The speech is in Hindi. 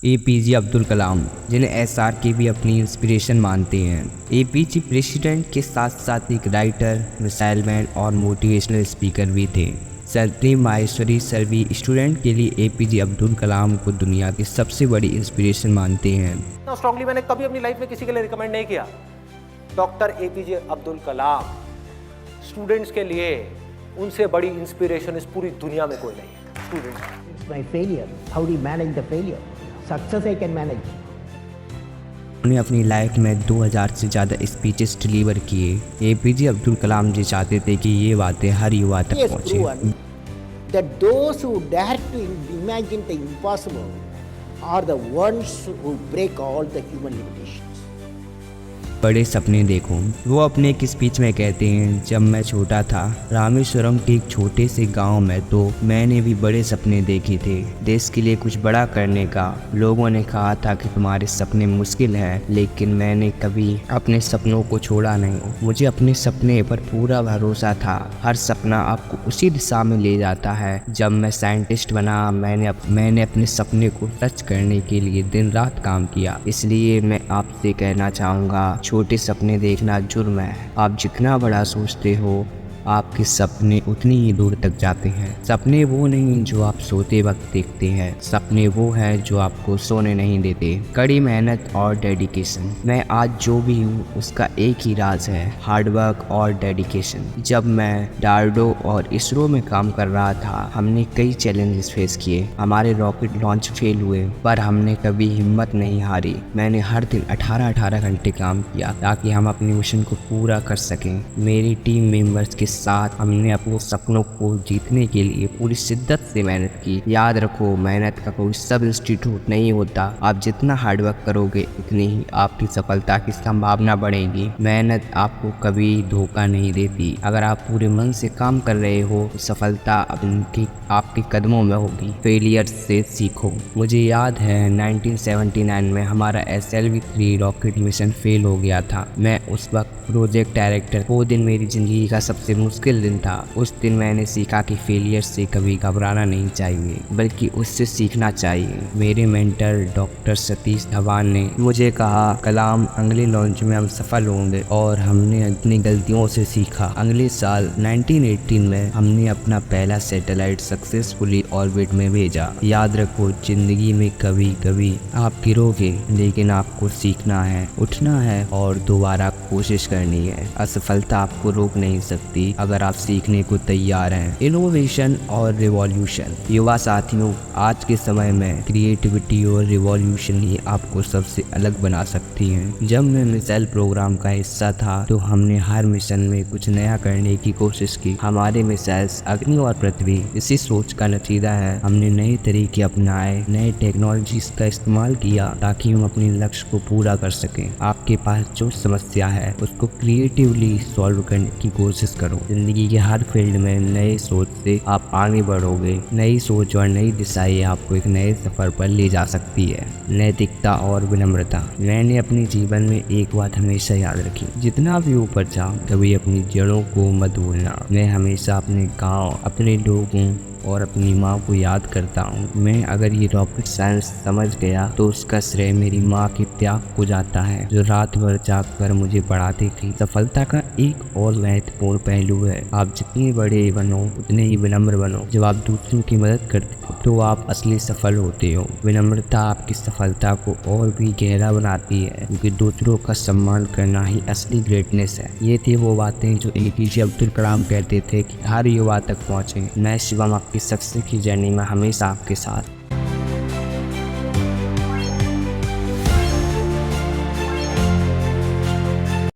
एपीजे अब्दुल कलाम, जिन्हें एसआरके भी अपनी इंस्पिरेशन मानते हैं। एपीजे प्रेसिडेंट के साथ साथ एक राइटर, मिसाइल मैन और मोटिवेशनल स्पीकर भी थे। सरनी माहेश्वरी सभी स्टूडेंट के लिए एपीजे अब्दुल कलाम को दुनिया की सबसे बड़ी इंस्पिरेशन मानते हैं। इतना स्ट्रांगली मैंने कभी अपनी लाइफ में किसी के लिए रिकमेंड नहीं किया। Doctor APJ Abdul Kalam students के लिए उनसे बड़ी इंस्पिरेशन इस पूरी दुनिया में कोई नहीं है। Students My failure, how do you manage the failure? Success I can manage. उन्हें अपनी लाइफ में 2000 से ज़्यादा स्पीचेस डिलीवर किए। एपीजे अब्दुल कलाम जी चाहते थे कि ये बातें हर युवा तक He has पहुँचे। proven that those who dare to imagine the impossible are the ones who break all the human limitations. बड़े सपने देखो। वो अपने एक स्पीच में कहते हैं, जब मैं छोटा था रामेश्वरम के एक छोटे से गांव में, तो मैंने भी बड़े सपने देखे थे, देश के लिए कुछ बड़ा करने का। लोगों ने कहा था कि तुम्हारे सपने मुश्किल हैं, लेकिन मैंने कभी अपने सपनों को छोड़ा नहीं। मुझे अपने सपने पर पूरा भरोसा था। हर सपना आपको उसी दिशा में ले जाता है। जब मैं साइंटिस्ट बना, मैंने अपने सपने को सच करने के लिए दिन रात काम किया। इसलिए मैं आपसे कहना चाहूँगा, छोटे सपने देखना जुर्म है। आप जितना बड़ा सोचते हो, आपके सपने उतनी ही दूर तक जाते हैं। सपने वो नहीं जो आप सोते वक्त देखते हैं, सपने वो हैं जो आपको सोने नहीं देते। कड़ी मेहनत और डेडिकेशन। मैं आज जो भी हूँ उसका एक ही राज है, हार्डवर्क और डेडिकेशन। जब मैं डारडो और इसरो में काम कर रहा था, हमने कई चैलेंजेस फेस किए। हमारे रॉकेट लॉन्च फेल हुए, पर हमने कभी हिम्मत नहीं हारी। मैंने हर दिन 18 घंटे काम किया ताकि हम अपने मिशन को पूरा कर सकें। मेरी टीम मेंबर्स के साथ हमने अपने सपनों को जीतने के लिए पूरी शिद्दत से मेहनत की। याद रखो, मेहनत का कोई सब इंस्टीट्यूट नहीं होता। आप जितना हार्डवर्क करोगे, उतनी ही आपकी सफलता की संभावना बढ़ेगी। मेहनत आपको कभी धोखा नहीं देती। अगर आप पूरे मन से काम कर रहे हो, तो सफलता आपके कदमों में होगी। फेलियर से सीखो। मुझे याद है 1979 में हमारा SLV-3 रॉकेट मिशन फेल हो गया था। मैं उस वक्त प्रोजेक्ट डायरेक्टर। वो दिन मेरी जिंदगी का सबसे मुश्किल दिन था। उस दिन मैंने सीखा कि फेलियर से कभी घबराना नहीं चाहिए, बल्कि उससे सीखना चाहिए। मेरे मेंटर डॉक्टर सतीश धवन ने मुझे कहा, कलाम, अगले लॉन्च में हम सफल होंगे, और हमने अपनी गलतियों से सीखा। अगले साल 1918 में हमने अपना पहला सैटेलाइट सक्सेसफुली ऑर्बिट में भेजा। याद रखो, जिंदगी में कभी कभी आप गिरोगे, लेकिन आपको सीखना है, उठना है और दोबारा कोशिश करनी है। असफलता आपको रोक नहीं सकती अगर आप सीखने को तैयार हैं। इनोवेशन और रिवॉल्यूशन। युवा साथियों, आज के समय में क्रिएटिविटी और रिवॉल्यूशन ही आपको सबसे अलग बना सकती हैं। जब मैं मिसाइल प्रोग्राम का हिस्सा था, तो हमने हर मिशन में कुछ नया करने की कोशिश की। हमारे मिसाइल्स अग्नि और पृथ्वी इसी सोच का नतीजा है। हमने नए तरीके अपनाए, नए टेक्नोलॉजीज का इस्तेमाल किया, ताकि हम अपने लक्ष्य को पूरा कर सकें। आपके पास जो समस्या है, उसको क्रिएटिवली सॉल्व करने की कोशिश करो। जिंदगी के हर फील्ड में नए सोच से आप आगे बढ़ोगे। नई सोच और नई दिशाएं आपको एक नए सफर पर ले जा सकती है। नैतिकता और विनम्रता। मैंने अपने जीवन में एक बात हमेशा याद रखी, जितना भी ऊपर जाओ, कभी अपनी जड़ों को मत भूलना। मैं हमेशा अपने गाँव, अपने लोगों और अपनी माँ को याद करता हूँ। मैं अगर ये रॉकेट साइंस समझ गया, तो उसका श्रेय मेरी माँ के त्याग को जाता है, जो रात भर जाग कर मुझे पढ़ाती थी। सफलता का एक और महत्वपूर्ण पहलू है, आप जितने बड़े बनो, उतने ही विनम्र बनो। जब आप दूसरों की मदद करते हो, तो आप असली सफल होते हो। विनम्रता आपकी सफलता को और भी गहरा बनाती है, क्योंकि दूसरों का सम्मान करना ही असली ग्रेटनेस है। ये थी वो बातें जो एपीजे अब्दुल कलाम कहते थे कि हर युवा तक पहुँचे। मैं शिवम, आपकी सक्सेस की जर्नी में हमेशा आपके साथ।